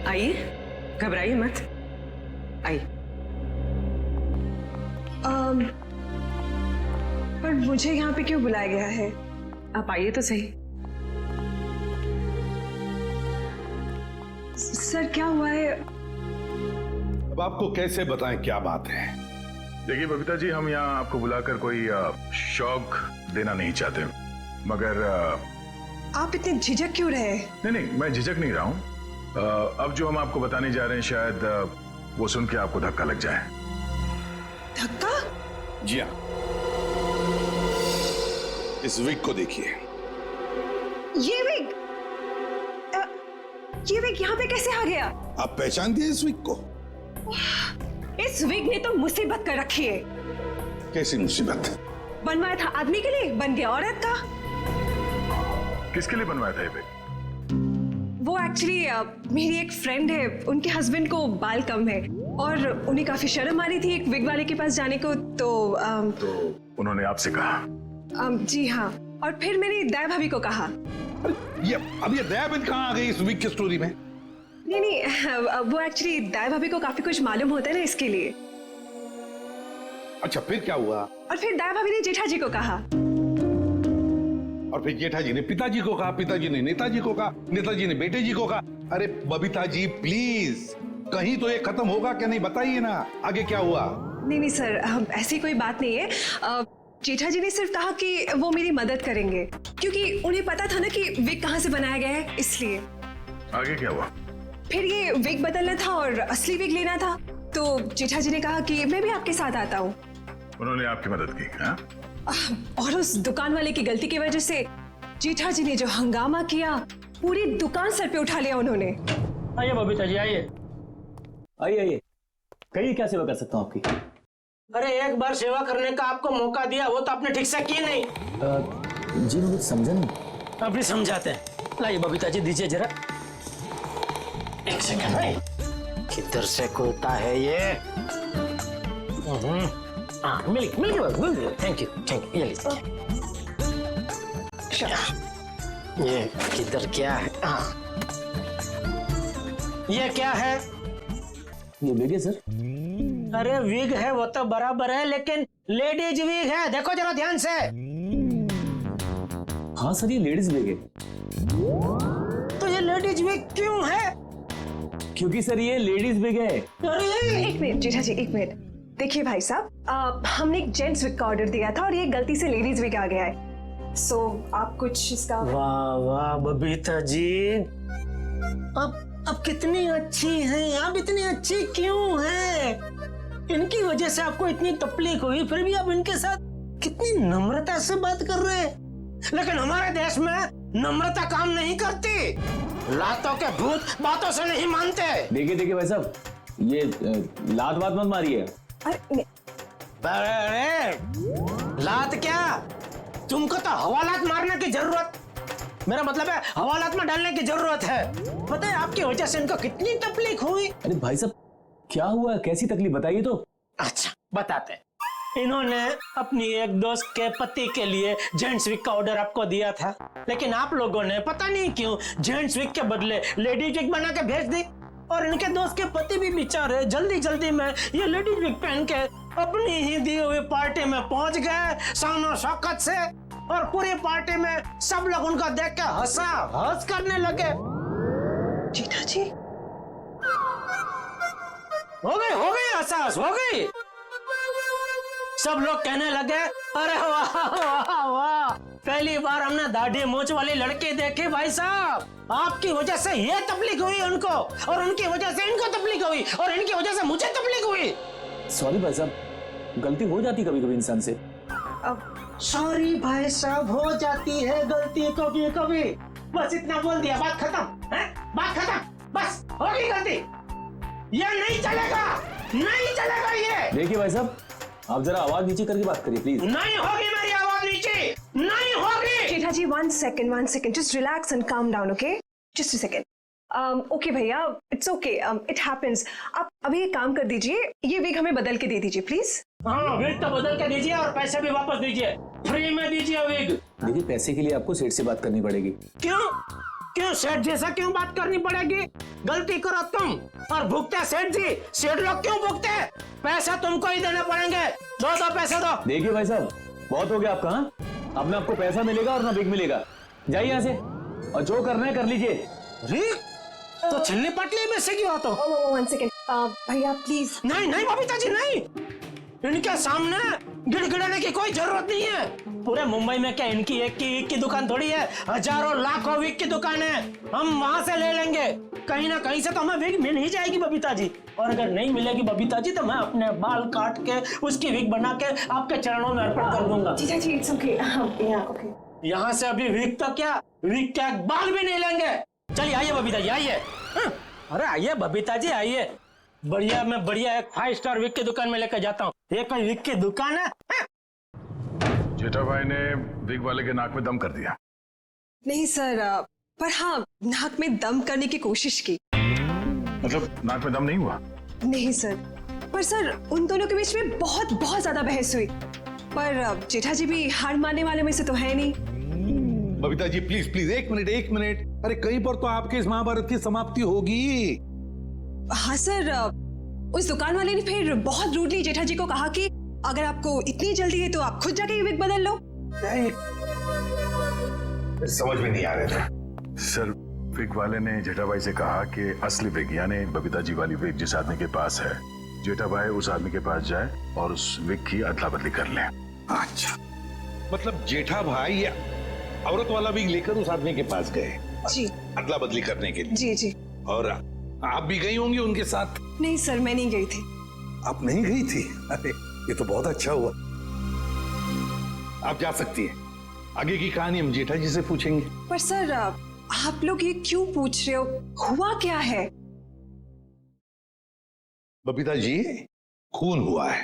आइए, घबराइए मत, आइए। पर मुझे यहाँ पे क्यों बुलाया गया है? आप आइए तो सही। सर क्या हुआ है? अब आपको कैसे बताएं क्या बात है? देखिए बबीता जी, हम यहाँ आपको बुलाकर कोई शौक देना नहीं चाहते, मगर आप इतने झिझक क्यों रहे? नहीं, मैं झिझक नहीं रहा हूँ। अब जो हम आपको बताने जा रहे हैं शायद वो सुन के आपको धक्का लग जाए। धक्का? जी हाँ, इस विग को देखिए। ये विग यहाँ पे कैसे आ गया? आप पहचान दिए इस विग को? इस विग ने तो मुसीबत कर रखी है। कैसी मुसीबत? बनवाया था आदमी के लिए, बन गया औरत का। किसके लिए बनवाया था ये विग? वो एक्चुअली मेरी एक फ्रेंड है, उनके हस्बैंड को बाल कम है और उन्हें काफी शर्म आ रही थी एक विग वाले के पास जाने को, तो उन्होंने आपसे कहा? जी हाँ, और फिर मेरी दाई भाभी को कहा। अब ये दयाबेन कहाँ आ गई इस विग की स्टोरी में? नहीं, वो एक्चुअली दाई भाभी को काफी कुछ मालूम होता है ना, इसके लिए। अच्छा, फिर क्या हुआ? और फिर दाई भाभी ने जेठा जी को कहा, और फिर जेठा जी ने पिताजी को कहा, पिताजी ने नेताजी को कहा, नेताजी ने बेटे जी को कहा। अरे बबीता जी प्लीज, कहीं तो ये खत्म होगा क्या नहीं, बताइए ना आगे क्या हुआ? नहीं सर, ऐसी कोई बात नहीं है। जेठा जी ने सिर्फ कहा कि वो मेरी मदद करेंगे, क्योंकि उन्हें पता था ना कि विग कहाँ से बनाया गया है, इसलिए। आगे क्या हुआ? फिर ये विग बदलना था और असली विग लेना था, तो जेठा जी ने कहा कि मैं भी आपके साथ आता हूँ। उन्होंने आपकी मदद की? हाँ? और उस दुकान वाले की गलती की वजह से जेठा जी ने जो हंगामा किया, पूरी दुकान सर पे उठा लिया उन्होंने। आइए बबीता जी, आइए आइए, कहिए क्या सेवा कर सकता हूँ आपकी? अरे एक बार सेवा करने का आपको मौका दिया, वो तो आपने ठीक से की नहीं। जी मैं कुछ समझा नहीं। अभी समझाते हैं। लाइए बबीता जी, दीजिए जरा। एक सेकंड भाई, किधर से खुलता है ये? मिल गया। थैंक यू, ये लीजिए। ये किधर क्या है? ये क्या है? ये विग है सर। अरे विग है वो तो बराबर है, लेकिन लेडीज विग है, देखो जरा ध्यान से। हाँ सर, ये लेडीज विग है। तो ये लेडीज विग क्यों है? क्योंकि सर ये लेडीज विग है। अरे एक मिनट जेठा जी, एक मिनट। देखिए भाई साहब, हमने एक जेंट्स विग का ऑर्डर दिया था और ये गलती से लेडीज विग आ गया है, सो आप कुछ इसका। वाह वाह बबीता जी, अब कितनी अच्छी हैं आप, इतनी अच्छी क्यों हैं? इनकी वजह से आपको इतनी तकलीफ हुई, फिर भी आप इनके साथ कितनी नम्रता से बात कर रहे हैं। लेकिन हमारे देश में नम्रता काम नहीं करती, लातों के भूत बातों से नहीं मानते। देखिए भाई साहब, ये लात बात मत मारिए। अरे लात क्या, तुमको तो हवालात मारने की जरूरत, मेरा मतलब है हवालात में डालने की जरूरत है। पता है आपकी वजह से इनको कितनी तकलीफ हुई। अरे भाई साहब क्या हुआ, कैसी तकलीफ बताइए तो। अच्छा बताते हैं। इन्होंने अपनी एक दोस्त के पति के लिए जेंट्स विग का ऑर्डर आपको दिया था, लेकिन आप लोगों ने पता नहीं क्यों जेंट्स विग के बदले लेडीज विग बना के भेज दी, और इनके दोस्त के पति भी बेचारे जल्दी में ये लेडीज विग पहन के अपनी ही दी हुई पार्टी में पहुंच गए शानो शौकत से, और पूरी पार्टी में सब लोग उनको देख के हंस करने लगे। जेठा जी हो गई एहसास हो गई। सब लोग कहने लगे अरे वाह वाह वाह, पहली बार हमने दाढ़ी मूंछ वाली लड़की देखी भाई साहब, आपकी वजह से ये तकलीफ हुई उनको, और उनकी वजह से इनको तकलीफ हुई, और इनकी वजह से मुझे तकलीफ हुई। सॉरी भाई साहब, गलती हो जाती कभी कभी इंसान से। सॉरी भाई साहब, हो जाती है गलती कभी कभी, बस इतना बोल दिया, बात खत्म है, बात खत्म, बस हो गई गलती, ये नहीं चलेगा ये। देखिए भाई साहब, आप जरा आवाज नीचे करके बात करिए प्लीज। नहीं होगी मेरी आवाज नीचे, नहीं होगी। जेठा जी one second, just relax and calm down, okay? Just a second. Okay भैया, इट्स ओके, इट हैपेंस। आप अभी एक काम कर दीजिए, ये विग हमें बदल के दे दीजिए प्लीज। हाँ विग तो बदल के दीजिए, और पैसे भी वापस दीजिए, फ्री में दीजिए विग। देखिए पैसे के लिए आपको सेठ से बात करनी पड़ेगी। क्यों क्यों सेठ जी से क्यों बात करनी पड़ेगी? गलती करो तुम और भुगते सेठ जी। सेठ लोग क्यों भुगते? पैसा तुमको ही देने पड़ेंगे। दो पैसे दो। देखिए भाई साहब, बहुत हो गया आपका। हाँ, अब ना आपको पैसा मिलेगा और ना बिग मिलेगा। जाइए यहाँ से और जो करना है कर लीजिए। तो छिलनी पटली में से क्यों तो? वन सेकेंड भैया प्लीज। नहीं नहीं बबीता जी नहीं, इनके सामने गिड़गिड़ाने की कोई जरूरत नहीं है। पूरे मुंबई में क्या इनकी एक की दुकान थोड़ी है, हजारों लाखों विग की दुकान है। हम वहां से ले लेंगे, कहीं ना कहीं से तो हमें विग मिल ही जाएगी बबीता जी। और अगर नहीं मिलेगी बबीता जी तो मैं अपने बाल काट के उसकी विग बना के आपके चरणों में अर्पण कर दूंगा। जीजा जी इट्स ओके। ओके यहाँ से अभी विग तो क्या, विग क्या बाल भी नहीं लेंगे। चलिए आइए बबीता जी आइए। अरे आइए बबीता जी आइए, बढ़िया मैं बढ़िया एक 5 स्टार विग की दुकान में लेकर जाता हूँ। ये कोई विग की दुकान है? जेठा भाई ने विग वाले के नाक में दम कर दिया। नहीं सर, पर हाँ नाक में दम करने की कोशिश की। मतलब नाक में दम नहीं हुआ? नहीं सर, पर सर उन दोनों के बीच में बहुत बहुत ज्यादा बहस हुई। पर जेठा जी भी हार मानने वाले में से तो है नहीं। बबीता जी प्लीज प्लीज एक मिनट। अरे कहीं पर तो आपके इस महाभारत की समाप्ति होगी। हाँ सर, उस दुकान वाले ने फिर बहुत रूडली जेठा जी को कहा कि अगर आपको इतनी जल्दी है तो आप खुद जाके विग बदल लो। समझ में नहीं आ रहा था सर, विग वाले ने जेठा भाई से कहा कि असली विग यानी बबीता जी वाली विग जिस आदमी के पास है, जेठा भाई उस आदमी के पास जाए और उस विग की अदला बदली कर ले। अच्छा, मतलब जेठा भाई या औरत वाला विग लेकर उस आदमी के पास गए जी, अदला बदली करने के लिए। जी जी। और आप भी गई होंगी उनके साथ? नहीं सर, मैं नहीं गई थी। आप नहीं गई थी? अरे ये तो बहुत अच्छा हुआ। आप जा सकती हैं, आगे की कहानी हम जेठा जी से पूछेंगे। पर सर आप लोग ये क्यों पूछ रहे हो, हुआ क्या है? बबीता जी खून हुआ है।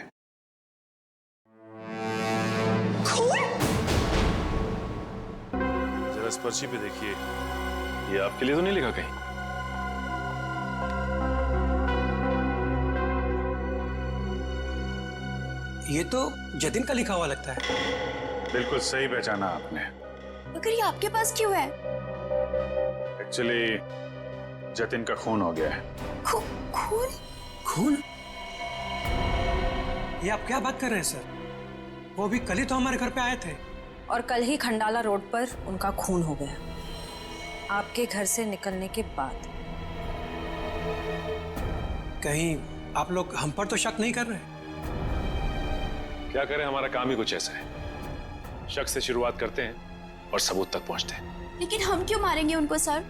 खून? जरा इस पर्ची पे देखिए, ये आपके लिए तो नहीं लिखा कहीं? ये तो जतिन का लिखा हुआ लगता है। बिल्कुल सही पहचाना आपने। मगर ये आपके पास क्यों है? एक्चुअली जतिन का खून हो गया है। खून? खून? ये आप क्या बात कर रहे हैं सर? वो भी कल ही तो हमारे घर पे आए थे। और कल ही खंडाला रोड पर उनका खून हो गया, आपके घर से निकलने के बाद। कहीं आप लोग हम पर तो शक नहीं कर रहे? क्या करें, हमारा काम ही कुछ ऐसा है। शक से शुरुआत करते हैं और सबूत तक पहुंचते हैं। लेकिन हम क्यों मारेंगे उनको सर?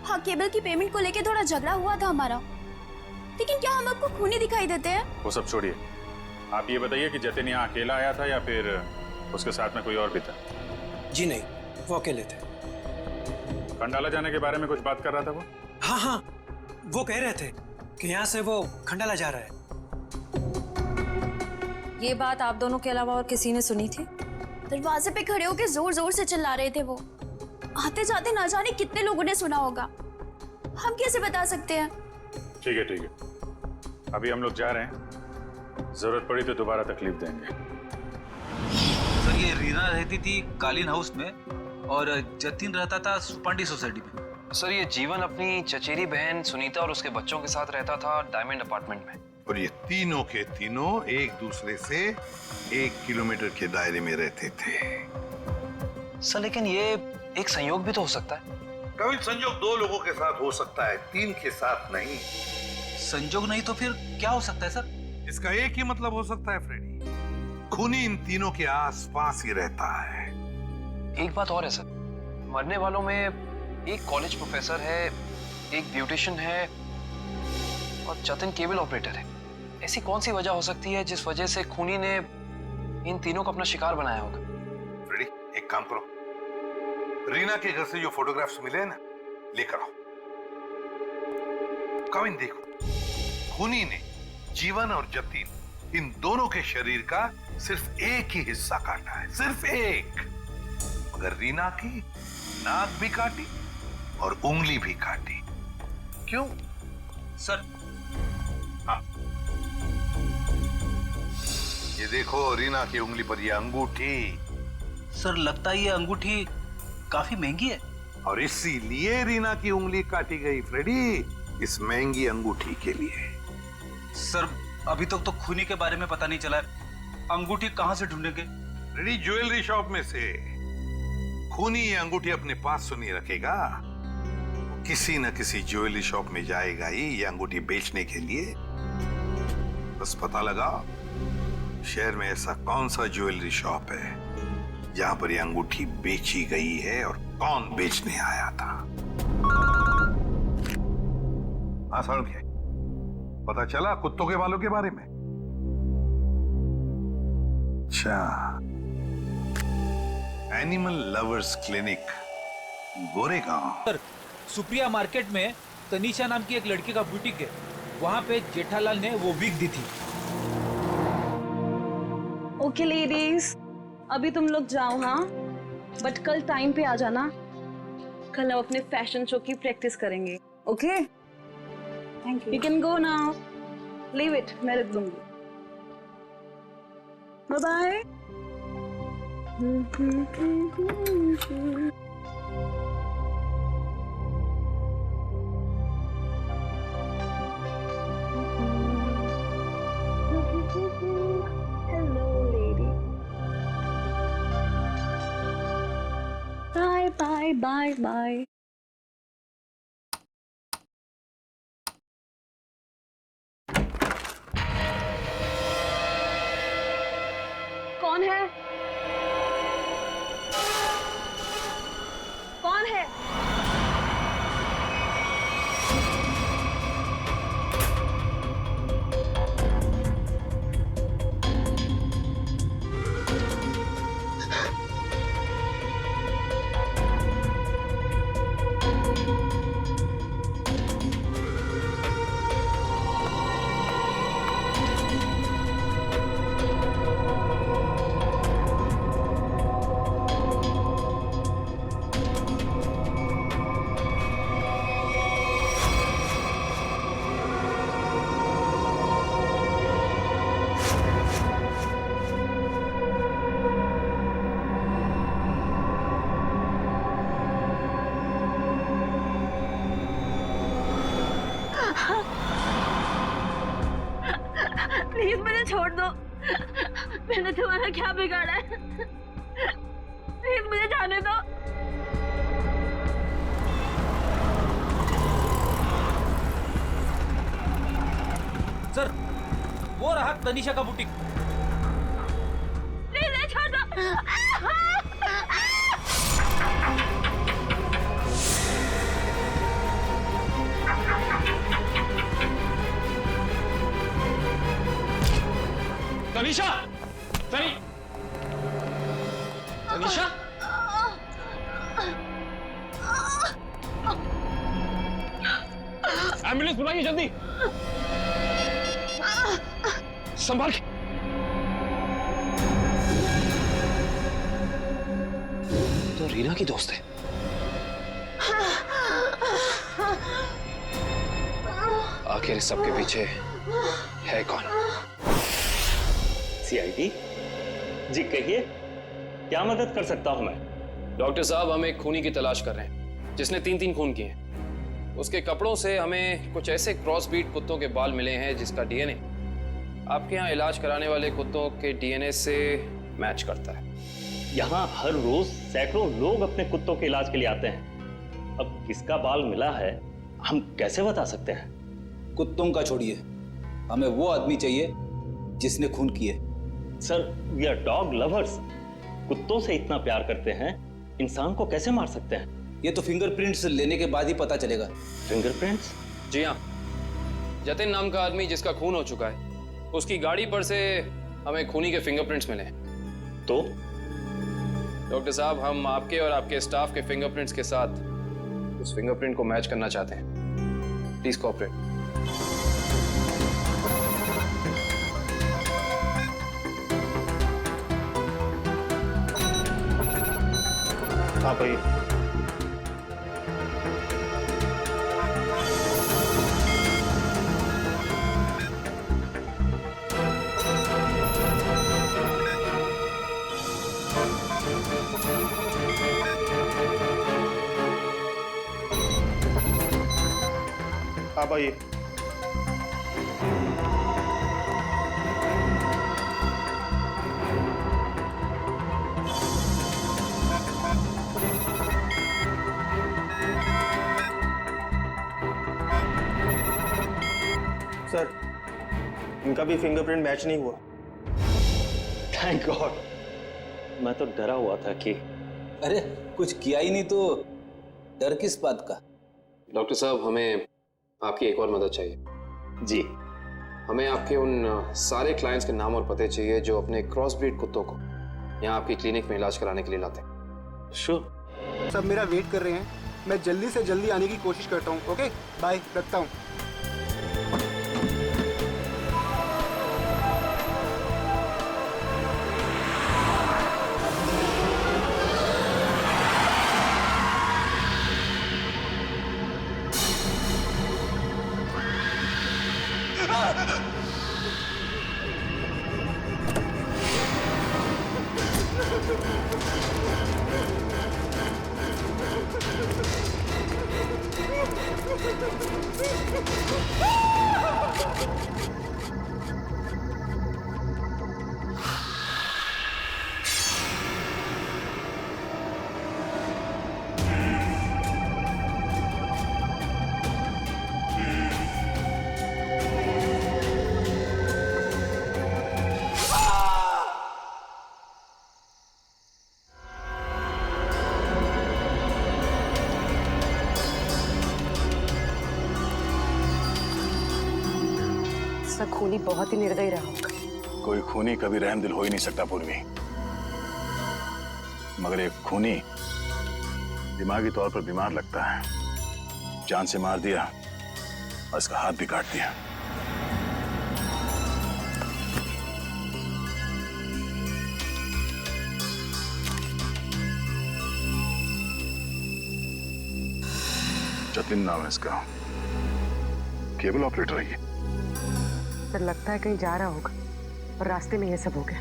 हाँ, केबल की पेमेंट को लेके थोड़ा झगड़ा हुआ था हमारा, लेकिन क्या हम आपको खूनी दिखाई देते हैं? वो सब छोड़िए, आप ये बताइए कि जतिन यहाँ अकेला आया था या फिर उसके साथ में कोई और भी था? जी नहीं, वो अकेले थे। खंडाला जाने के बारे में कुछ बात कर रहा था वो? हाँ, वो कह रहे थे कि यहाँ से वो खंडाला जा रहा है। ये बात आप दोनों के अलावा और किसी ने सुनी थी? दरवाजे पे खड़े होकर जोर जोर से चिल्ला रहे थे वो। आते जाते ना जाने कितने लोगों ने सुना होगा, हम कैसे बता सकते हैं? ठीक है, अभी हम लोग जा रहे हैं, जरूरत पड़ी तो दोबारा तकलीफ देंगे। सर, ये रीना रहती थी कालीन हाउस में और जतिन रहता था सुपांडी सोसाइटी में। सर, ये जीवन अपनी चचेरी बहन सुनीता और उसके बच्चों के साथ रहता था डायमंड अपार्टमेंट में। और ये तीनों के तीनों एक दूसरे से 1 किलोमीटर के दायरे में रहते थे। सर, लेकिन ये एक संयोग भी तो हो सकता है। कभी संयोग 2 लोगों के साथ हो सकता है, 3 के साथ नहीं। संयोग नहीं तो फिर क्या हो सकता है सर? इसका एक ही मतलब हो सकता है फ्रेडी, खूनी इन तीनों के आसपास ही रहता है। एक बात और है सर, मरने वालों में एक कॉलेज प्रोफेसर है, एक ब्यूटिशियन है और जतिन केबल ऑपरेटर है। ऐसी कौन सी वजह हो सकती है जिस वजह से खूनी ने इन तीनों को अपना शिकार बनाया होगा? फ्रेडी, एक काम करो, रीना के घर से जो फोटोग्राफ्स मिले हैं ना, लेकर आओ। कविन देखो, खूनी ने जीवन और जतिन इन दोनों के शरीर का सिर्फ एक ही हिस्सा काटा है, सिर्फ एक। मगर रीना की नाक भी काटी और उंगली भी काटी। क्यों सर? हाँ, ये देखो रीना की उंगली पर ये अंगूठी। सर, लगता है ये अंगूठी काफी महंगी है। और इसीलिए रीना की उंगली काटी गई फ्रेडी, इस महंगी अंगूठी के लिए। सर अभी तक तो खूनी के बारे में पता नहीं चला है, अंगूठी कहां से ढूंढेंगे? फ्रेडी ज्वेलरी शॉप में से। खूनी ये अंगूठी अपने पास तो नहीं रखेगा, किसी न किसी ज्वेलरी शॉप में जाएगा ही ये अंगूठी बेचने के लिए। बस पता लगा शहर में ऐसा कौन सा ज्वेलरी शॉप है जहां पर ये अंगूठी बेची गई है और कौन बेचने आया था। आसान क्या पता चला कुत्तों के बालों के बारे में? अच्छा, animal lovers clinic, Goregaon. Sir Supriya market में तनीषा नाम की एक लड़की का बुटीक है, वहां पे जेठालाल ने वो विग दी थी। ओके लेडीज, अभी तुम लोग जाओ, हाँ, बट कल टाइम पे आ जाना। कल हम अपने फैशन शो की प्रैक्टिस करेंगे। Okay, thank you. You can go now, leave it, मैं रख दूंगी। Bye bye. Hello lady, bye bye bye bye. कौन है? कौन है? प्लीज मुझे छोड़ दो, मैंने तुम्हारा क्या बिगाड़ा है? प्लीज मुझे जाने दो। सर वो रहा तनीषा का बुटीक। प्लीज छोड़ दो। तनीषा, तनीषा, एम्बुलेंस बुलाइए जल्दी, संभाल के। तो रीना की दोस्त है। आखिर इस सब के पीछे है कौन? सीआईडी जी, कहिए क्या मदद कर सकता हूं मैं? डॉक्टर साहब, हम एक खूनी की तलाश कर रहे हैं जिसने 3 खून किए हैं। उसके कपड़ों से हमें कुछ ऐसे क्रॉस बीट कुत्तों के बाल मिले हैं जिसका डीएनए आपके यहाँ इलाज कराने वाले कुत्तों के डीएनए से मैच करता है। यहाँ हर रोज सैकड़ों लोग अपने कुत्तों के इलाज के लिए आते हैं। अब किसका बाल मिला है हम कैसे बता सकते हैं? कुत्तों का छोड़िए, हमें वो आदमी चाहिए जिसने खून किए। Sir, we are dog lovers. कुत्तों से इतना प्यार करते हैं, इंसान को कैसे मार सकते हैं? ये तो फिंगरप्रिंट्स लेने के बाद ही पता चलेगा। फिंगरप्रिंट्स? जी हाँ, जतिन नाम का आदमी जिसका खून हो चुका है, उसकी गाड़ी पर से हमें खूनी के फिंगरप्रिंट्स मिले हैं। तो डॉक्टर साहब, हम आपके और आपके स्टाफ के फिंगरप्रिंट्स के साथ उस फिंगरप्रिंट को मैच करना चाहते हैं। Please cooperate. हाँ भाई, आप आइए। सर, इनका भी फिंगरप्रिंट मैच नहीं हुआ। Thank God. मैं तो डरा हुआ था कि अरे कुछ किया ही नहीं तो डर किस बात का? डॉक्टर साहब, हमें आपकी एक और मदद चाहिए। जी। हमें आपके उन सारे क्लाइंट्स के नाम और पते चाहिए जो अपने क्रॉस ब्रीड कुत्तों को यहाँ आपकी क्लिनिक में इलाज कराने के लिए लाते हैं। श्योर। सब मेरा वेट कर रहे हैं, मैं जल्दी से जल्दी आने की कोशिश करता हूँ। ओके बाय, रखता हूँ। खूनी बहुत ही निर्दयी रहा होगा। कोई खूनी कभी रहमदिल हो ही नहीं सकता पूर्वी, मगर एक खूनी दिमागी तौर पर बीमार लगता है। जान से मार दिया और इसका हाथ भी काट दिया। जतिन नाम है इसका, केबल ऑपरेटर है ये। सर लगता है कहीं जा रहा होगा और रास्ते में ये सब हो गया।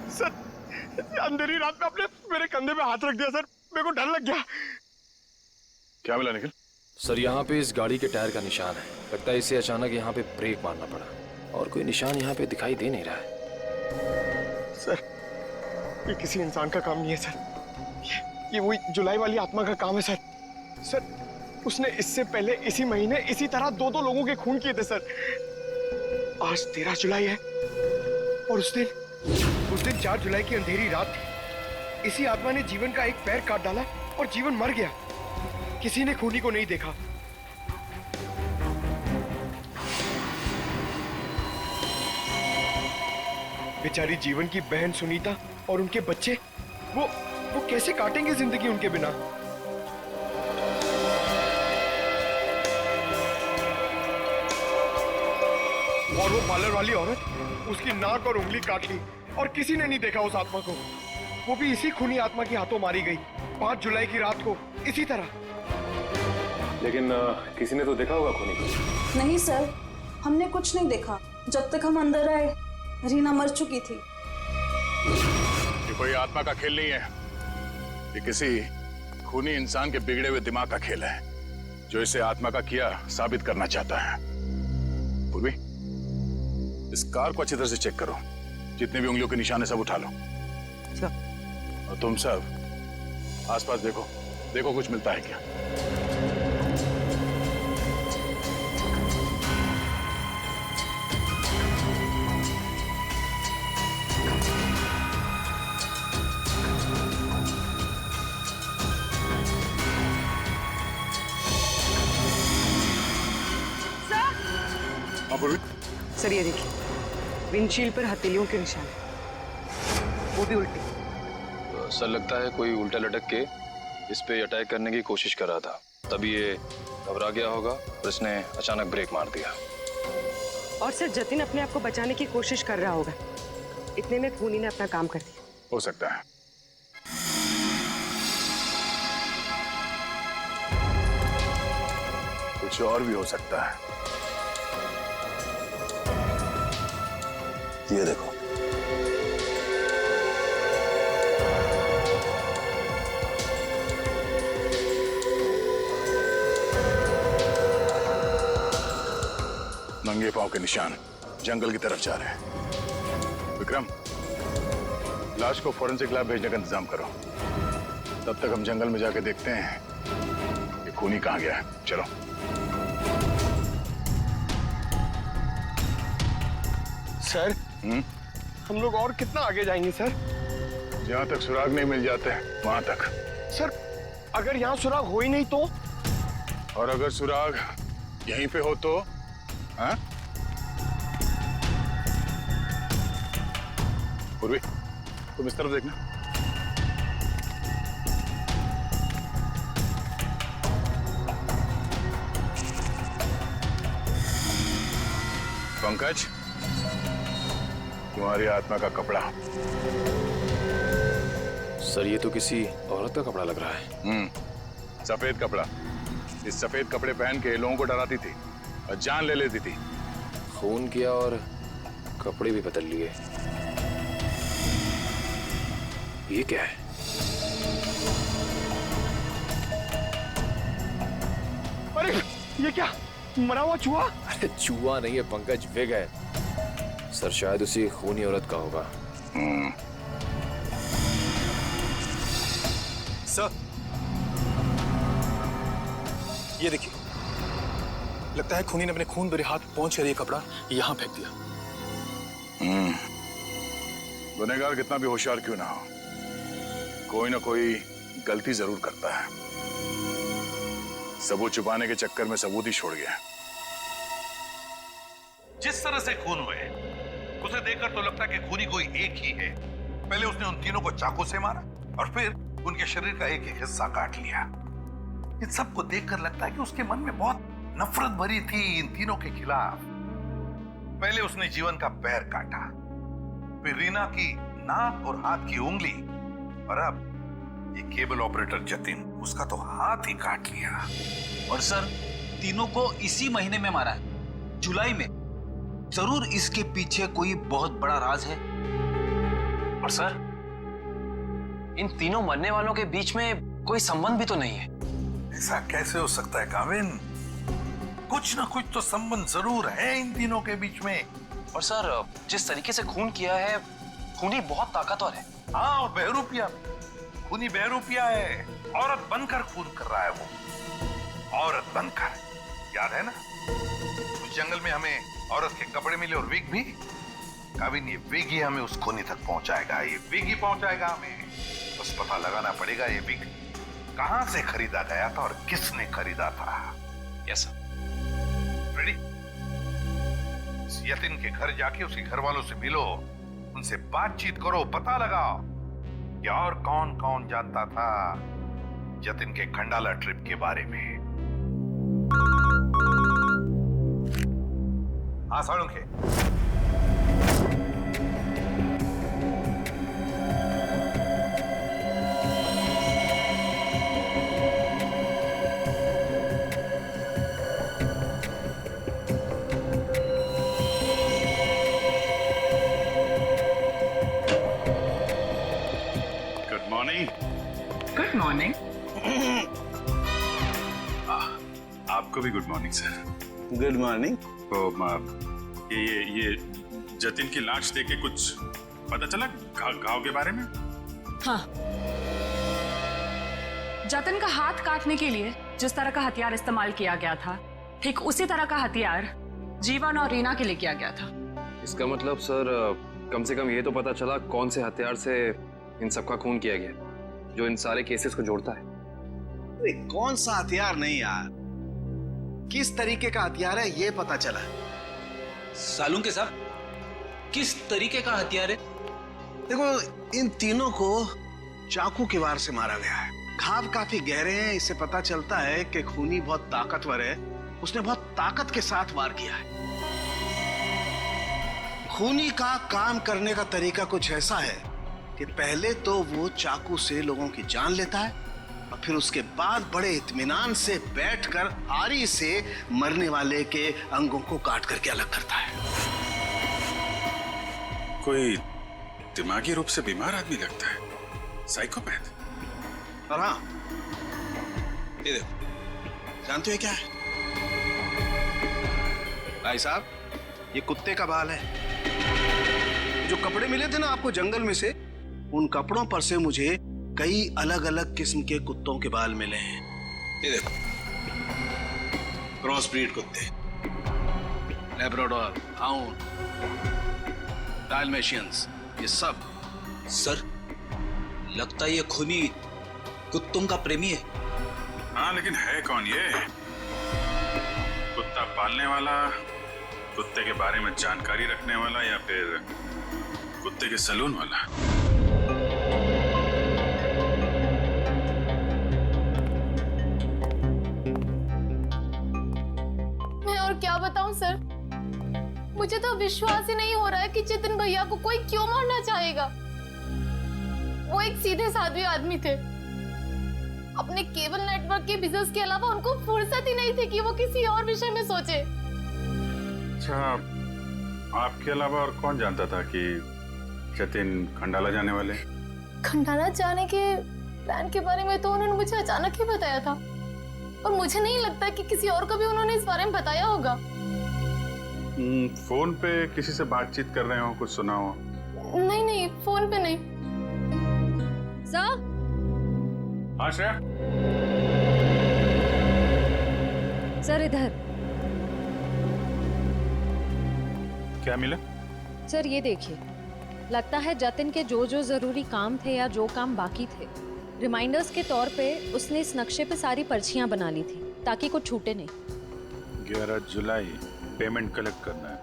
सर, अंधेरी रात में आपने मेरे कंधे पे हाथ रख दिया सर, मेरे को डर लग गया। क्या मिला निखिल? सर, यहाँ पे इस गाड़ी के टायर का निशान है। लगता है इसे अचानक यहाँ पे ब्रेक मारना पड़ा और कोई निशान यहाँ पे दिखाई दे नहीं रहा है। सर, ये किसी इंसान का काम नहीं है सर, ये वही जुलाई वाली आत्मा का काम है सर। सर, उसने इससे पहले इसी महीने इसी तरह दो लोगों के खून किए थे सर। आज 13 जुलाई है और उस दिन 4 जुलाई की अंधेरी रात थी। इसी आत्मा ने जीवन का एक पैर काट डाला और जीवन मर गया। किसी ने खूनी को नहीं देखा। बेचारी जीवन की बहन सुनीता और उनके बच्चे, वो कैसे काटेंगे जिंदगी उनके बिना। और वो पार्लर वाली औरत, उसकी नाक और उंगली काट ली और किसी ने नहीं देखा उस आत्मा को। वो भी इसी खूनी आत्मा के हाथों मारी गई 5 जुलाई की रात को इसी तरह। लेकिन किसी ने तो देखा होगा खूनी को। नहीं सर, हमने कुछ नहीं देखा। जब तक हम अंदर आए रीना मर चुकी थी। ये कोई आत्मा का खेल नहीं है, ये किसी खूनी इंसान के बिगड़े हुए दिमाग का खेल है जो इसे आत्मा का किया साबित करना चाहता है। पूर्वी, इस कार को अच्छी तरह से चेक करो, जितने भी उंगलियों के निशान है सब उठा लो। और तुम सब आसपास देखो कुछ मिलता है क्या। सर ये देखिए, विंडशील्ड पर हथेलियों के निशान, वो भी उल्टे। तो सर लगता है कोई उल्टा लटक के इस पे अटैक करने की कोशिश कर रहा था, तभी ये घबरा गया होगा और इसने अचानक ब्रेक मार दिया। और सर जतिन अपने आप को बचाने की कोशिश कर रहा होगा, इतने में खूनी ने अपना काम कर दिया। हो सकता है। कुछ और भी हो सकता है। ये देखो, नंगे पांव के निशान जंगल की तरफ जा रहे हैं। विक्रम, लाश को फॉरेंसिक लैब भेजने का इंतजाम करो। तब तक हम जंगल में जाके देखते हैं कि खूनी कहाँ गया है। चलो। सर, हम लोग और कितना आगे जाएंगे सर? जहाँ तक सुराग नहीं मिल जाते वहां तक। सर, अगर यहाँ सुराग हो ही नहीं तो? और अगर सुराग यहीं पे हो तो? हाँ? पूर्वी, तुम इस तरफ देखना। पंकज, तुम्हारी आत्मा का कपड़ा। सर, ये तो किसी औरत का कपड़ा लग रहा है। सफेद कपड़ा। इस सफेद कपड़े पहन के लोगों को डराती थी और जान ले लेती थी। खून किया और कपड़े भी बदल लिए। ये क्या है? अरे ये क्या, मरा हुआ चूहा? अरे चूहा नहीं है पंकज, विग है। सर, शायद उसी खूनी औरत का होगा। सर, ये देखिए, लगता है खूनी ने अपने खून भरे हाथ पहुंच कर ये कपड़ा यहां फेंक दिया। गुनहगार कितना भी होशियार क्यों ना हो, कोई ना कोई गलती जरूर करता है। सबूत छुपाने के चक्कर में सबूत ही छोड़ गया। जिस तरह से खून हुए, उसे देखकर तो लगता है कि खूनी कोई एक ही है। पहले उसने उन तीनों को चाकू से मारा और फिर उनके शरीर का एक एक हिस्सा काट लिया। इन सबको देखकर लगता है कि उसके मन में बहुत नफरत भरी थी इन तीनों के खिलाफ। पहले उसने जीवन का पैर काटा, फिर रीना की नाक और हाथ की उंगली, और अब ये केबल ऑपरेटर जतिन, उसका तो हाथ ही काट लिया। और सर, तीनों को इसी महीने में मारा है, जुलाई में। जरूर इसके पीछे कोई बहुत बड़ा राज है। और सर, इन तीनों मरने वालों के बीच में कोई संबंध भी तो नहीं है। ऐसा कैसे हो सकता है काविन? कुछ ना कुछ तो संबंध जरूर है इन तीनों के बीच में। और सर, जिस तरीके से खून किया है, खूनी बहुत ताकतवर है। हाँ, और बहरूपिया, खूनी बहरूपिया है। औरत बनकर खून कर रहा है वो, औरत बनकर। याद है ना, उस जंगल में हमें औरत के कपड़े मिले और विग भी। काविन, ये विग ही हमें उस खूनी तक पहुंचाएगा। ये विग ही पहुंचाएगा हमें। बस पता लगाना पड़ेगा ये विग कहां से खरीदा गया था और किसने खरीदा था। Yes sir. रेडी? यतिन के घर जाके उसके घर वालों से मिलो, उनसे बातचीत करो, पता लगाओ कि और कौन कौन जानता था जतिन के खंडाला ट्रिप के बारे में। हाँ साळुंखे, गुड मॉर्निंग। आपको भी good morning sir. Good morning. तो ये जतिन की लाश देख के कुछ पता चला घाव के बारे में? हाँ, जतिन का हाथ काटने के लिए जिस तरह का हथियार इस्तेमाल किया गया था, ठीक उसी तरह का हथियार जीवन और रीना के लिए किया गया था। इसका मतलब सर, कम से कम ये तो पता चला कौन से हथियार से इन सबका खून किया गया, जो इन सारे केसेस को जोड़ता है। अरे कौन सा हथियार नहीं यार, किस तरीके का हथियार है ये पता चला। सालुंखे साहब, किस तरीके का हथियार है? देखो, इन तीनों को चाकू के वार से मारा गया है। घाव काफी गहरे हैं, इससे पता चलता है कि खूनी बहुत ताकतवर है। उसने बहुत ताकत के साथ वार किया है। खूनी का काम करने का तरीका कुछ ऐसा है कि पहले तो वो चाकू से लोगों की जान लेता है और फिर उसके बाद बड़े इत्मीनान से बैठकर आरी से मरने वाले के अंगों को काट करके अलग करता है। कोई दिमागी रूप से बीमार आदमी लगता है, साइकोपैथ। और हाँ, ये देखो, जानते हो क्या है? भाई साहब, ये कुत्ते का बाल है। जो कपड़े मिले थे ना आपको जंगल में से, उन कपड़ों पर से मुझे कई अलग अलग किस्म के कुत्तों के बाल मिले हैं। ये देखो, क्रॉस ब्रीड कुत्ते, लैब्राडोर, हाउंड, डाल्मेशियंस, ये सब। सर, लगता है ये खूनी कुत्तों का प्रेमी है। हाँ, लेकिन है कौन ये? कुत्ता पालने वाला, कुत्ते के बारे में जानकारी रखने वाला, या फिर कुत्ते के सलून वाला? मैं और क्या बताऊं सर, मुझे तो विश्वास ही नहीं हो रहा है कि जतिन भैया को कोई क्यों मारना चाहेगा। वो एक सीधे साधे आदमी थे। अपने केबल नेटवर्क के बिजनेस के अलावा उनको फुर्सत ही नहीं थी कि वो किसी और विषय में सोचे। अच्छा, आपके अलावा और कौन जानता था कि जतिन खंडाला जाने वाले? खंडाला जाने के प्लान के बारे में तो उन्होंने मुझे अचानक ही बताया था, और मुझे नहीं लगता कि किसी और को भी उन्होंने इस बारे में बताया होगा। फोन पे किसी से बातचीत कर रहे हो, कुछ सुना हो? नहीं नहीं, फोन पे नहीं। सर? हाँ श्रेया? सर इधर। क्या मिला? सर ये देखिए, लगता है जतिन के जो जो जरूरी काम थे या जो काम बाकी थे, रिमाइंडर्स के तौर पे उसने इस नक्शे पे सारी पर्चियां बना ली थी ताकि कुछ छूटे नहीं। 11 जुलाई पेमेंट कलेक्ट करना है,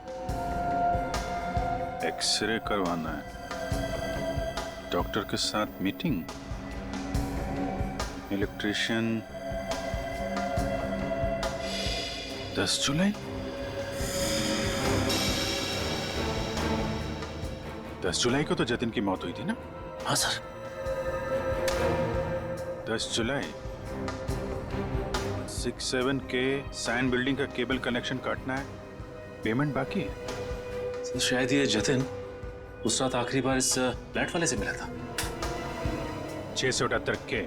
एक्सरे करवाना है, डॉक्टर के साथ मीटिंग, इलेक्ट्रिशियन 10 जुलाई। 10 जुलाई को तो जतिन की मौत हुई थी ना? हाँ सर। 10 जुलाई 67 के सैन बिल्डिंग का केबल कनेक्शन काटना है, पेमेंट बाकी है। सर शायद ये जतिन उस रात आखिरी बार इस फ्लैट वाले से मिला था। 678 के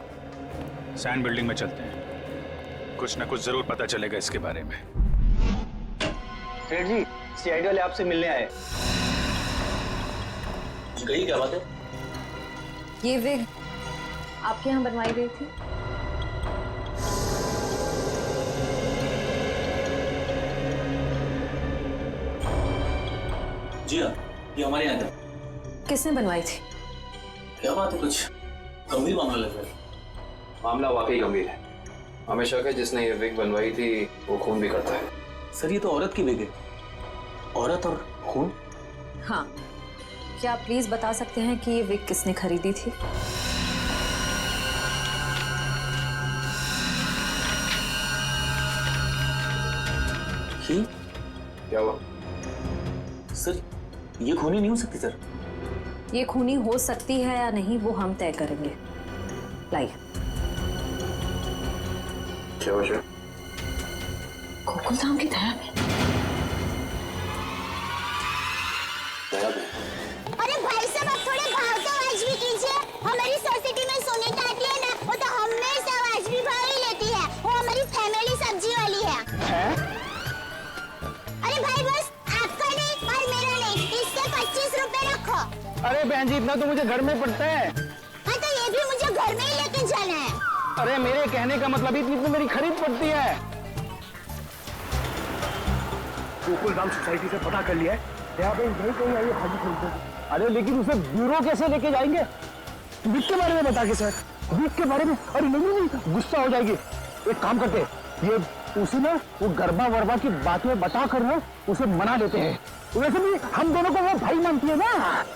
सैन बिल्डिंग में चलते हैं, कुछ ना कुछ जरूर पता चलेगा इसके बारे में। सेठ जी, सीआईडी वाले आपसे मिलने आए। गई क्या बात है? ये विग आपके यहाँ बनवाई गई थी? जी हाँ, ये हमारे यहाँ था। किसने बनवाई थी? क्या बात है, कुछ गंभीर मामला लग रहा है। मामला वाकई गंभीर है। हमें शक है जिसने ये विग बनवाई थी वो खून भी करता है। सर ये तो औरत की विग है। औरत और खून? हाँ, क्या आप प्लीज बता सकते हैं कि ये विग किसने खरीदी थी? क्या हुआ? सर ये खूनी नहीं हो सकती सर। ये खूनी हो सकती है या नहीं वो हम तय करेंगे। लाइए। क्या वजह? गोकुल धाम की दया में। अरे भाई साहब, आप थोड़े भाव तो आवाज भी कीजिए। हमारी सोसाइटी में सुनीता आती है ना, वो तो हमेशा आवाज भी भाव ही लेती है। वो हमारी फैमिली सब्जी वाली है? अरे भाई बस आपका नहीं और मेरा नहीं, इसके 25 रुपए रखो। अरे बहन जी, इतना तो मुझे घर में पड़ता है। हाँ तो ये भी मुझे घर में ही लेके जाना है। अरे मेरे कहने का मतलब इतनी तो मेरी खरीद पड़ती है। गोकुल धाम सोसाइटी से पता कर लिया है, यहाँ पे नहीं कहीं आई भाजी खरीदने। अरे लेकिन उसे ब्यूरो कैसे लेके जाएंगे? विक के बारे में बता के सर, विक के बारे में। अरे नहीं, गुस्सा हो जाएगी। एक काम करते हैं, ये उसे ना वो गरबा वरबा की बातें बता कर ना उसे मना लेते हैं। वैसे भी हम दोनों को वो भाई मानती है ना।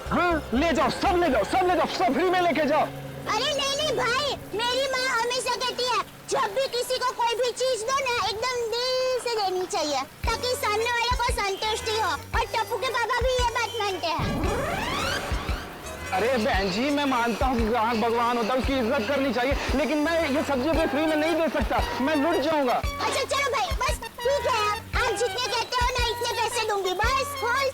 हाँ ले जाओ, सब ले जाओ, सब ले जाओ, सब फ्री में लेके जाओ। अरे नहीं नहीं भाई, मेरी माँ हमेशा कहती है जब भी किसी को कोई भी चीज दो ना एकदम दिल से देनी चाहिए ताकि सामने वाले को संतुष्टि हो। और टप्पू के पापा भी ये बात मानते हैं। अरे बहन जी, मैं मानता हूँ कि ग्राहक भगवान होता है, उसकी इज्जत करनी चाहिए, लेकिन मैं ये सब्जी पे फ्री में नहीं दे सकता, मैं लुट जाऊंगा। अच्छा चलो भाई, बस ठीक है, आप जितने कहते हो ना इतने पैसे दूंगी, बस खुश।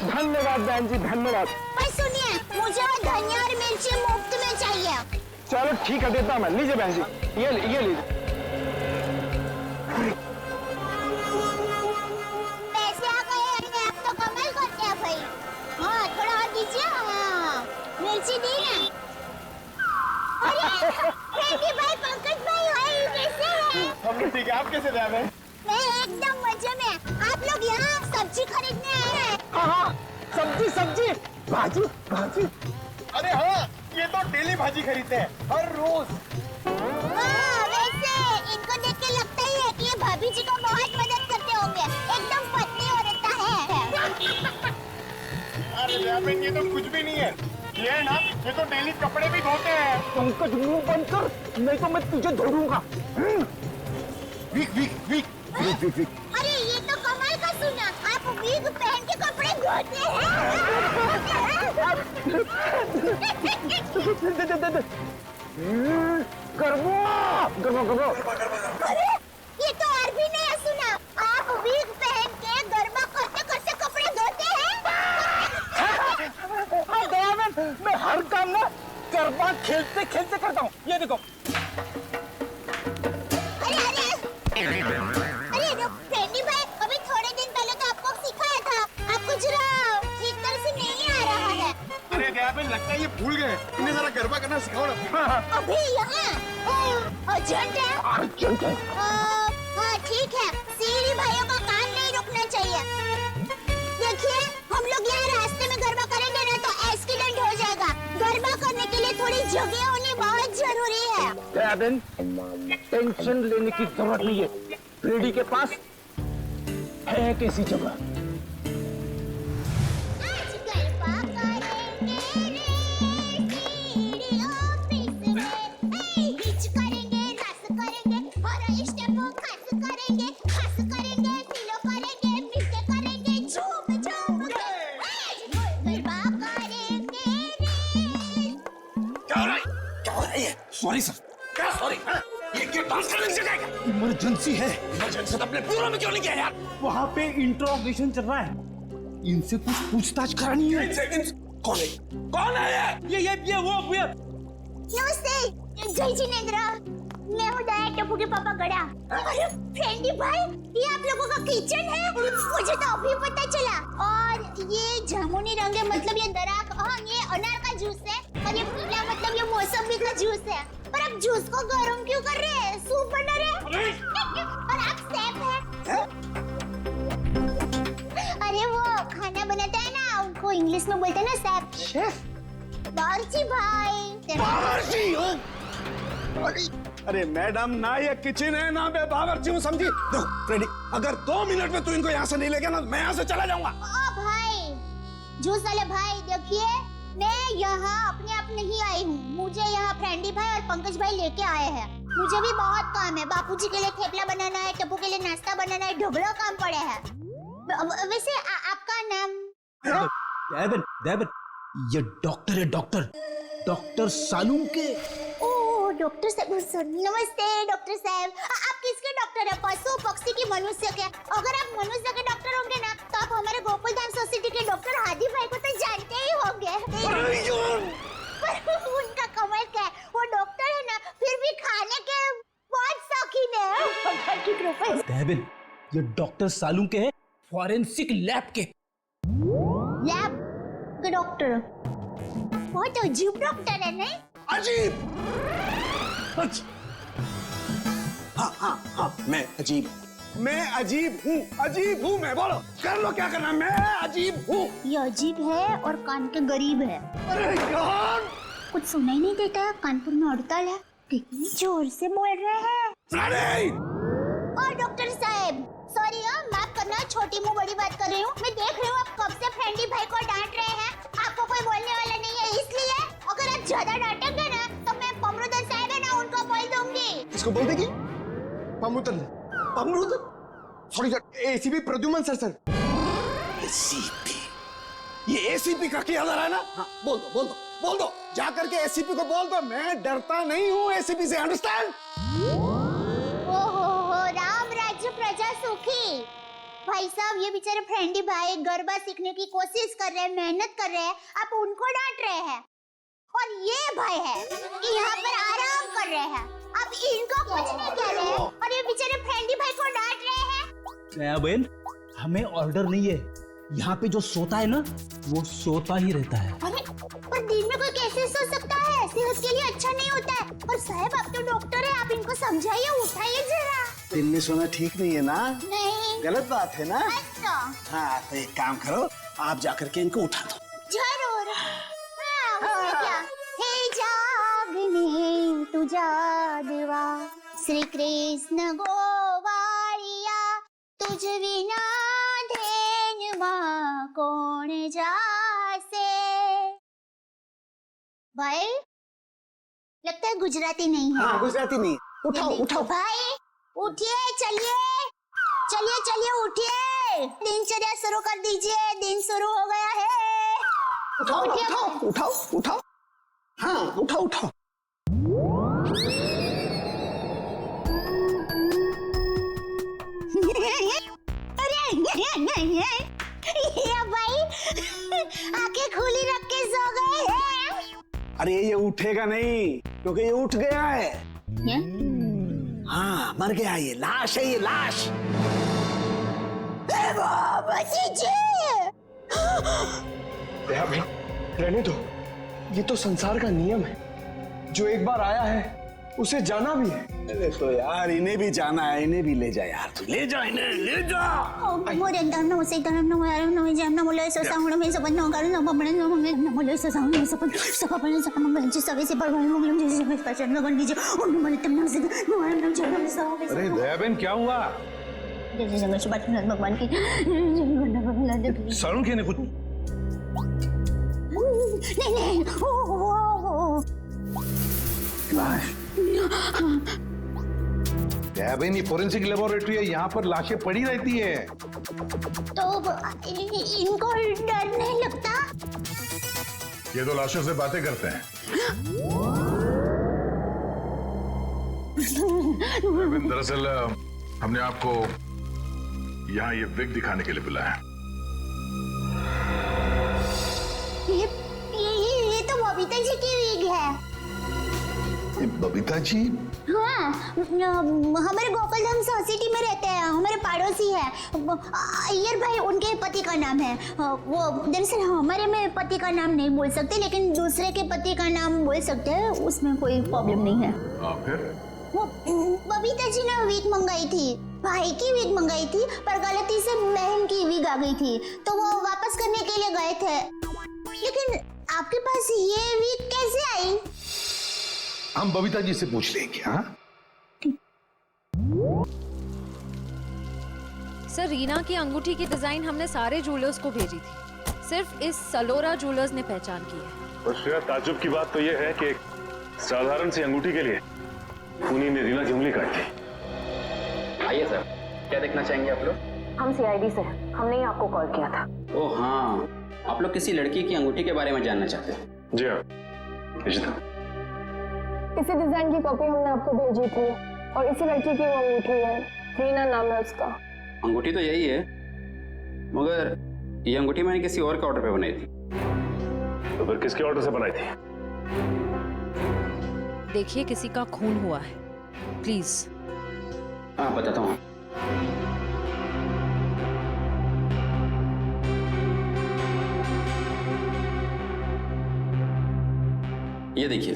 धन्यवाद बहन जी, धन्यवाद। पर सुनिए, मुझे वो धनिया और मिर्ची मुफ्त में चाहिए। चलो ठीक है, देता हूँ मैं। लीजिए बहन जी, ये लीजिए। पैसे आ गए, अपने आप तो फ्रेंडी भाई, पंकज भाई, भाई कैसे हैं? हम लोग ठीक है, आप कैसे हैं? मैं एकदम मजे में। आप लोग यहाँ सब्जी खरीदने आए हैं? हाँ, सब्जी सब्जी, भाजी भाजी। अरे हाँ, ये तो डेली भाजी खरीदते हैं, हर रोज। वैसे इनको देख के लगता ही है कि ये भाभी जी को बहुत मदद करते होंगे। एकदम पत्नी औरत है। अरे यार, ये तो कुछ भी नहीं है। ये है ना, ये तो डेली कपड़े भी धोते हैं। पंकज मुंह बंद कर, नहीं तो मैं तुझे धोऊंगा। वीक वीक वीक वीक वीक वीक। अरे ये तो कमाल का सुना, आप वीग पहन के कपड़े धोते हैं। अरे ये तो और भी नया सुना, आप वीग पहन के गरबा करते करते कपड़े धोते हैं। मैं हर काम ना गरबा खेलते खेलते करता हूँ। ये देखो। अरे फ्रेंडी भाई, अभी थोड़े दिन पहले तो आपको सिखाया था, आपको जरा ठीक तरह से नहीं आ रहा है। अरे दयाबेन, लगता है ये भूल गए। इन्हें जरा गरबा करना सिखाओ ना। अभी यहाँ अर्जेंट है। अर्जेंट है। हाँ ठीक है, सीढ़ी भाइयों का काम नहीं रुकना चाहिए। देखिए, हम लोग यहाँ रास्ते में गरबा करेंगे ना तो एक्सीडेंट हो जाएगा। गरबा करने के लिए थोड़ी जगह होनी बहुत जरूरी है। दयाबेन, टेंशन लेने की जरूरत नहीं है। फ्रेडी के पास है कैसी जगह। Sorry sir. क्या सॉरी? ये क्यों डांस करने की जगह है? इमरजेंसी है। इमरजेंसी तो अपने ब्यूरो में क्यों नहीं किया यार? वहाँ पे इंट्रोगेशन चल रहा है। इनसे कुछ पूछताछ करानी है। कौन है? कौन है ये वो नमस्ते, जय जिनेंद्र। मैं हूँ दया टप्पू के पापा गड़ा। अरे फ्रेंडी भाई, ये आप लोगों का किचन है? मुझे तो अभी पता चला। और ये जामुनी रंग है, मतलब ये दराक, हाँ ये अनार का जूस है। और ये पीला मतलब ये मौसमी का जूस है। पर आप जूस को गर्म क्यों कर रहे हैं? सूप बना रहे हैं? और आप शेफ हैं? अरे वो खाना बनाता है ना, उनको इंग्लिश में बोलते हैं ना शेफ। शेफ? बावर्ची भाई। बावर्ची हो? अरे मैडम, ना ये किचन है ना मैं बावर्ची हूँ, समझी? देखो फ्रेडी, अगर 2 मिनट में तू इनको यहाँ से नहीं ले गया ना, मैं यहाँ से चला जाऊंगा। ओ भाई, जूस वाले भाई, देखिए मैं यहाँ अपने आप नहीं आई हूँ। मुझे यहाँ फ्रेंडी भाई और पंकज भाई लेके आए हैं। मुझे भी बहुत काम है। बापूजी के लिए थेपला बनाना है, टप्पू के लिए नाश्ता बनाना है, ढोबलो काम पड़े हैं। वैसे आपका नाम? दयाबेन, ये डॉक्टर है, डॉक्टर सालूम के। ओह डॉक्टर साहब, नमस्ते डॉक्टर साहब। आप किसके डॉक्टर हैं? पशु पक्षी की मनुष्य के? अगर आप मनुष्य के डॉक्टर होंगे ना, तो आप हमारे गोकुल धाम सोसाइटी के डॉक्टर हादी भाई को तो जानते ही होंगे। उनका कमाल क्या है, वो डॉक्टर है ना, फिर भी खाने के बहुत शौकीन है। दयाबेन, ये डॉक्टर सालूम के है, फॉरेंसिक लैब के। लैब के डॉक्टर? बहुत अजीब डॉक्टर है नहीं? अजीब? हाँ, मैं अजीब हूँ, मैं बोलो, कर लो क्या करना, मैं अजीब हूँ। ये अजीब है और कान के गरीब है। अरे यार, कुछ सुनाई नहीं देता है, कानपुर में हड़ताल है। कितनी जोर से बोल रहे हैं। और डॉक्टर साहब, सॉरी माफ करना, छोटी मुंह बड़ी बात कर रही हूँ। मैं देख रही हूँ आप कब से फ्रेंडी भाई को डांट रहे हैं। आपको कोई बोलने वाला नहीं है, इसलिए अगर आप ज्यादा डांटेंगे ना, तो मैं पमरुदन साहब है ना, उनको बोल दूंगी। किसको बोल देगी? पमरुदन? Sorry sir, ACP Pradyuman sir. ACP? ये एसीपी का क्या है ना? हाँ, बोल दो, जा करके एसीपी को बोल दो, मैं डरता नहीं हूँ एसीपी से, अंडरस्टैंड? ओहो, राम राज्य प्रजा सुखी। भाई साहब, ये बेचारे फ्रेंडी भाई गरबा सीखने की कोशिश कर रहे हैं, मेहनत कर रहे हैं, आप उनको डांट रहे हैं। और ये भाई है कि यहाँ पर आराम कर रहे हैं, आप इनको कुछ नहीं कह रहे हैं, और ये बेचारे फ्रेंडी भाई को डांट रहे हैं। दयाबेन, हमें ऑर्डर नहीं है, यहाँ पे जो सोता है ना, वो सोता ही रहता है। अरे पर दिन में कोई कैसे सो सकता है? सेहत के लिए अच्छा नहीं होता है। और साहब आप तो डॉक्टर है, आप इनको समझाइए, उठाइए जरा। दिन में सोना ठीक नहीं है ना? नहीं। गलत बात है ना? अच्छा। हाँ तो एक काम करो, आप जाकर के इनको उठा दो। जरूर। हाँ, उसमें क्या? हे जागने तू जागवा, श्री कृष्ण गोवारिया, तुझ विना धेनुमा कौन जासे। भाई लगता है गुजराती नहीं है। हाँ गुजराती नहीं। उठाओ उठाओ भाई, उठिए, चलिए चलिए चलिए, उठिए, दिनचर्या शुरू कर दीजिए, दिन शुरू हो गया है। उठाओ उठाओ उठाओ उठाओ, हाँ उठाओ उठाओ। अरे ये भाई आंखें खुली रख के सो गए हैं। अरे ये उठेगा नहीं, क्योंकि ये उठ गया है। हाँ मर गया, ये लाश है, ये लाश। रहने दो, ये तो संसार का नियम है, जो एक बार आया है उसे जाना भी है। अरे तो यार इन्हें भी जाना है, इन्हें भी ले जा यार, तू ले जा इन्हें, ले जा। अरे दयाबेन क्या हुआ? भगवान की सरुण के ने कुछ नहीं, लाश। दयाबेन ये फोरेंसिक लेबोरेटरी है, यहाँ पर लाशें पड़ी रहती है। तो इनको डर नहीं लगता? ये तो लाशों से बातें करते हैं। दरअसल हमने आपको यहाँ ये विग दिखाने के लिए बुलाया। ये तो बबीता जी की विग है। ये बबीता जी? हाँ, हमारे गोकुलधाम सोसाइटी में रहते हैं, हमारे पड़ोसी है। अय्यर भाई उनके पति का नाम है। वो दरअसल हमारे में पति का नाम नहीं बोल सकते, लेकिन दूसरे के पति का नाम बोल सकते हैं, उसमें कोई प्रॉब्लम नहीं है। फिर वो बबीता जी ने विग मंगाई थी, भाई की विग मंगाई थी, पर गलती से बहन की विग आ गई थी, तो वो वापस करने के लिए गए थे। लेकिन आपके पास ये विग कैसे आई? हम बबीता जी से पूछ लेंगे। हाँ सर, रीना की अंगूठी की डिजाइन हमने सारे ज्वेलर्स को भेजी थी, सिर्फ इस सलोरा ज्वेलर्स ने पहचान की है। और श्रेया, ताज्जुब की बात तो यह है कि एक साधारण सी अंगूठी के लिए खूनी ने रीना की उंगली काट दी। आइए सर, क्या देखना चाहेंगे आप लोग? हम सीआईडी से, हमने ही आपको कॉल किया था। ओह हाँ, आप लोग किसी लड़की की अंगूठी के बारे में जानना चाहते हैं? जी हाँ, इशिता। इसी डिजाइन की कॉपी हमने आपको भेजी थी और इसी लड़की की वो अंगूठी है, रीना नाम है उसका। अंगूठी तो यही है, मगर ये अंगूठी मैंने किसी और के ऑर्डर पे बनाई थी। तो फिर किसके ऑर्डर से बनाई थी? देखिए किसी का खून हुआ है, प्लीज। हाँ बताता हूँ। ये देखिए।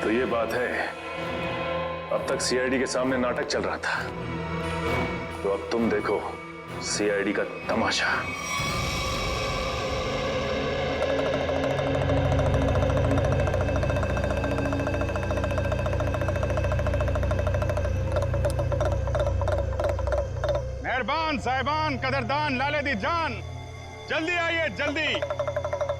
तो ये बात है, अब तक सीआईडी के सामने नाटक चल रहा था, तो अब तुम देखो सीआईडी का तमाशा। मेहरबान साहिबान, कदरदान, लाले दी जान, जल्दी आइए जल्दी।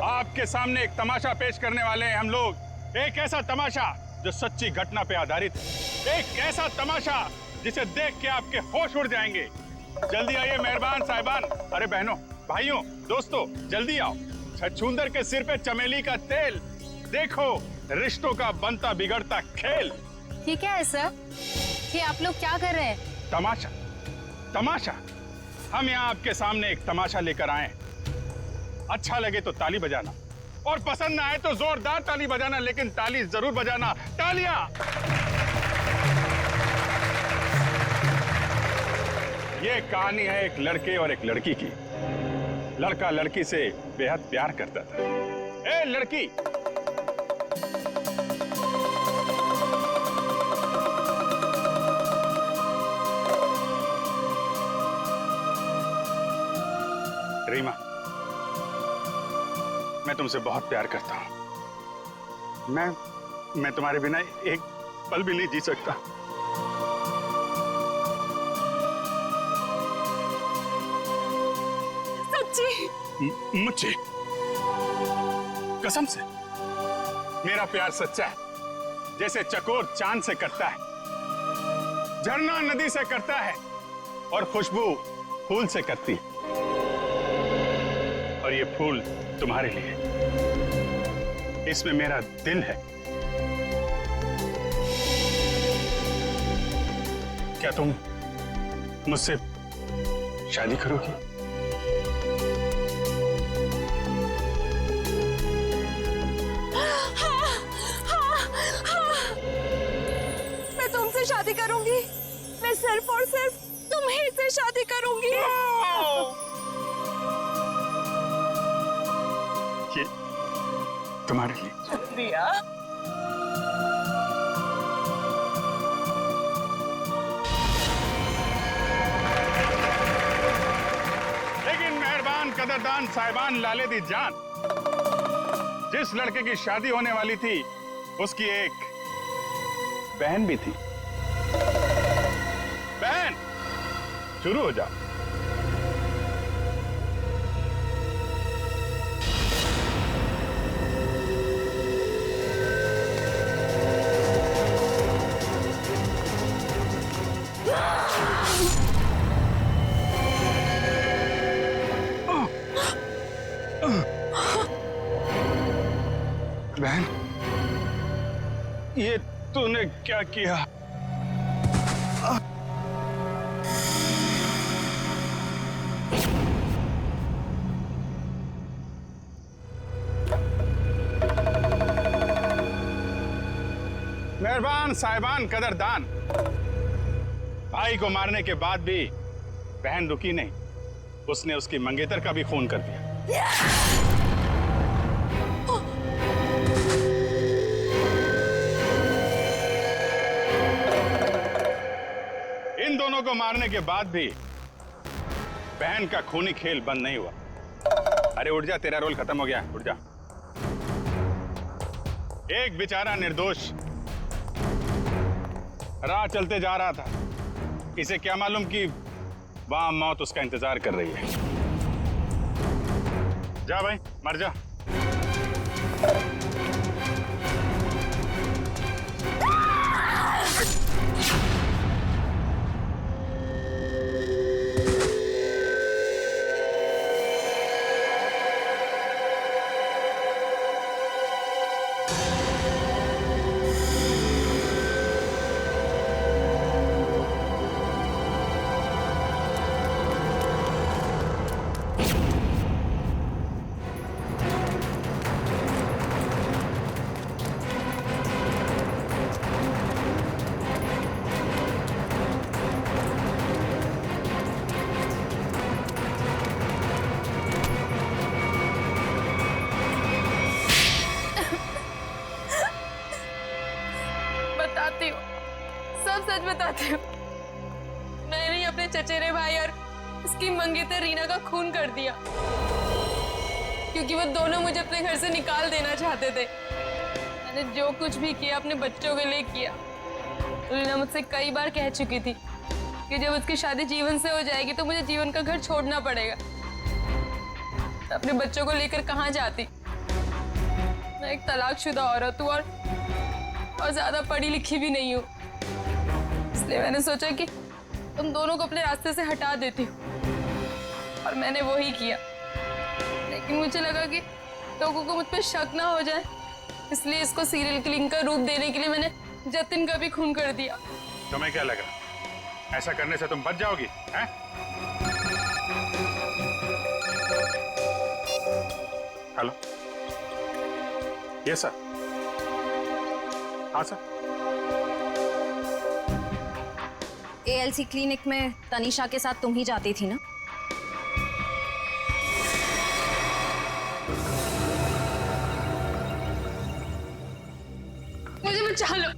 आपके सामने एक तमाशा पेश करने वाले हैं हम लोग। एक ऐसा तमाशा जो सच्ची घटना पे आधारित है, एक ऐसा तमाशा जिसे देख के आपके होश उड़ जाएंगे। जल्दी आइए मेहरबान साहिबान। अरे बहनों, भाइयों, दोस्तों, जल्दी आओ। छछूंदर के सिर पे चमेली का तेल, देखो रिश्तों का बनता बिगड़ता खेल। ये क्या है सर? ये आप लोग क्या कर रहे हैं? तमाशा, तमाशा। हम यहाँ आपके सामने एक तमाशा लेकर आए। अच्छा लगे तो ताली बजाना, और पसंद ना आए तो जोरदार ताली बजाना, लेकिन ताली जरूर बजाना। तालियां। ये कहानी है एक लड़के और एक लड़की की। लड़का लड़की से बेहद प्यार करता था। ए लड़की, रीमा, मैं तुमसे बहुत प्यार करता हूं। मैं तुम्हारे बिना एक पल भी नहीं जी सकता। सच्ची? मुझे कसम से मेरा प्यार सच्चा है, जैसे चकोर चांद से करता है, झरना नदी से करता है और खुशबू फूल से करती है। और ये फूल तुम्हारे लिए, इसमें मेरा दिल है। क्या तुम मुझसे शादी करोगी? मैं तुमसे शादी करूंगी। मैं सिर्फ और सिर्फ तुम्हीं से शादी करूंगी। ये तुम्हारे लिए। शुक्रिया। लेकिन मेहरबान कदरदान साहिबान लाले दी जान, जिस लड़के की शादी होने वाली थी उसकी एक बहन भी थी। बहन, शुरू हो जा। बहन, ये तूने क्या किया? मेहरबान साहिबान कदरदान, भाई को मारने के बाद भी बहन रुकी नहीं, उसने उसकी मंगेतर का भी खून कर दिया। इन दोनों को मारने के बाद भी बहन का खूनी खेल बंद नहीं हुआ। अरे उठ जा, तेरा रोल खत्म हो गया, उठ जा। एक बेचारा निर्दोष राह चलते जा रहा था, इसे क्या मालूम कि वहां मौत उसका इंतजार कर रही है। जा भाई, मर जा। बताती हूँ, सब सच बताती हूँ। मैंने ही अपने चचेरे भाई और उसकी मंगेतर रीना का खून कर दिया, क्योंकि वो दोनों मुझे अपने घर से निकाल देना चाहते थे। मैंने जो कुछ भी किया अपने बच्चों के लिए किया। रीना मुझसे कई बार कह चुकी थी कि जब उसकी शादी जीवन से हो जाएगी तो मुझे जीवन का घर छोड़ना पड़ेगा। अपने बच्चों को लेकर कहाँ जाती? मैं एक तलाकशुदा औरत हूँ और ज्यादा पढ़ी लिखी भी नहीं हूँ, इसलिए मैंने सोचा कि तुम दोनों को अपने रास्ते से हटा देती हूँ, और मैंने वो ही किया। लेकिन मुझे लगा कि लोगों को मुझ पर शक ना हो जाए, इसलिए इसको सीरियल किलिंग का रूप देने के लिए मैंने जतिन का भी खून कर दिया। तुम्हें क्या लगा ऐसा करने से तुम बच जाओगी? हैं? Hello, yes sir. हाँ सर। एएलसी क्लिनिक में तनीषा के साथ तुम ही जाती थी ना? बचा लो,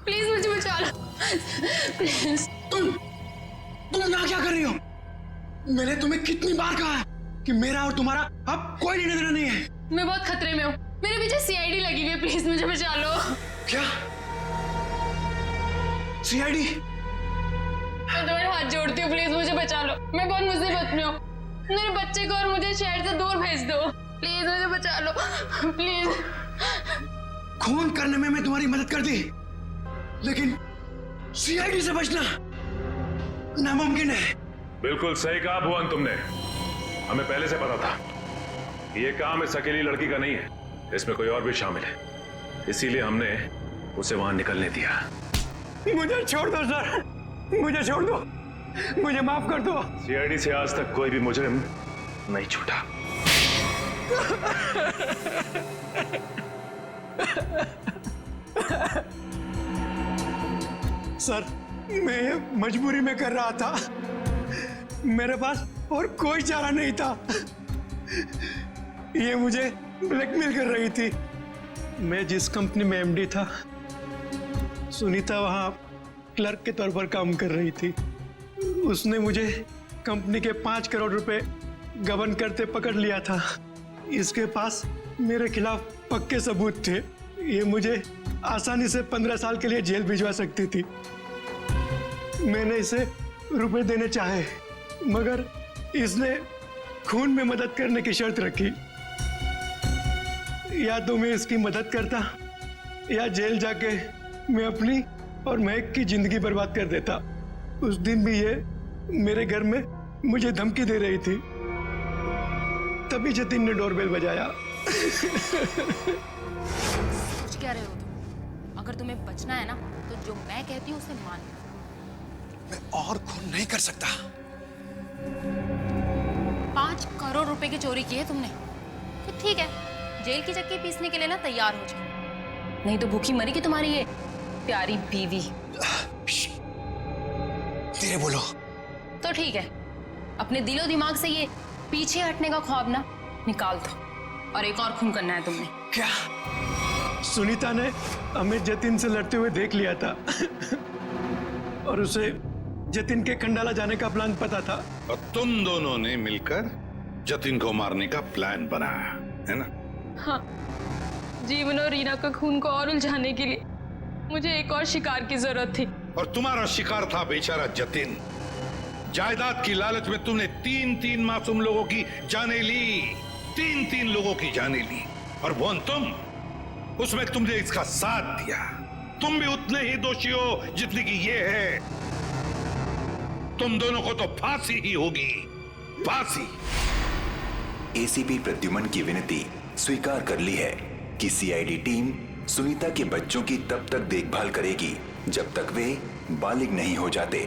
प्लीज मुझे बचा लो, प्लीज। तुम यहाँ क्या कर रही हो? मैंने तुम्हें कितनी बार कहा है कि मेरा और तुम्हारा अब कोई लेना देना नहीं है। मैं बहुत खतरे में हूँ, मेरे पीछे सीआईडी लगी हुई है, प्लीज मुझे बचा लो। क्या? सीआईडी? मैं तुम्हारे हाथ जोड़ती हूँ, प्लीज मुझे बचा लो, मैं बहुत मुसीबत में हूँ। मेरे बच्चे को और मुझे शहर से दूर भेज दो, प्लीज मुझे बचा लो, प्लीज। खून करने में मैं तुम्हारी मदद कर दी, लेकिन सीआईडी से बचना नामुमकिन है। बिल्कुल सही कहा भुवन तुमने। हमें पहले से पता था ये काम इस अकेली लड़की का नहीं है, इसमें कोई और भी शामिल है, इसीलिए हमने उसे वहां निकलने दिया। मुझे छोड़ दो सर, मुझे छोड़ दो, मुझे माफ कर दो। सीआईडी से आज तक कोई भी मुजरिम नहीं छूटा। सर, मैं मजबूरी में कर रहा था, मेरे पास और कोई चारा नहीं था। ये मुझे ब्लैकमेल कर रही थी। मैं जिस कंपनी में एमडी था, सुनीता वहां क्लर्क के तौर पर काम कर रही थी। उसने मुझे कंपनी के 5 करोड़ रुपए गबन करते पकड़ लिया था। इसके पास मेरे खिलाफ पक्के सबूत थे। ये मुझे आसानी से 15 साल के लिए जेल भिजवा सकती थी। मैंने इसे रुपए देने चाहे, मगर इसने खून में मदद करने की शर्त रखी। या तो मैं इसकी मदद करता या जेल जाके मैं अपनी और महक की जिंदगी बर्बाद कर देता। उस दिन भी ये मेरे घर में मुझे धमकी दे रही थी। तभी जतिन ने डोरबेल बजाया। सोच क्या रहे हो तुम? अगर तुम्हें बचना है ना तो जो मैं कहती हूँ उसे मान। मैं और खून नहीं कर सकता। 5 करोड़ रुपए की चोरी की है तुमने, तो ठीक है, जेल की चक्की पीसने के लिए ना तैयार हो जाओ, नहीं तो भूखी मरेगी तुम्हारी ये प्यारी बीवी। धीरे बोलो। तो ठीक है, अपने दिलो दिमाग से ये पीछे हटने का ख्वाब ना निकाल दो, और एक और खून करना है तुमने। क्या? सुनीता ने हमें जतिन से लड़ते हुए देख लिया था और उसे जतिन के खंडाला जाने का प्लान पता था। और तुम दोनों ने मिलकर जतिन को मारने का प्लान बनाया, है ना? हाँ, जीवन और रीना का खून को और उलझाने के लिए मुझे एक और शिकार की जरूरत थी। और तुम्हारा शिकार था बेचारा जतिन। जायदाद की लालच में तुमने 3-3 मासूम लोगों की जानें ली, 3-3 लोगों की जानें ली। और वो तुम, उसमें तुमने इसका साथ दिया। तुम भी उतने ही दोषी हो जितनी की ये है। तुम दोनों को तो फांसी ही होगी, फांसी। एसीपी प्रद्युमन की विनती स्वीकार कर ली है कि सीआईडी टीम सुनीता के बच्चों की तब तक देखभाल करेगी जब तक वे बालिग नहीं हो जाते।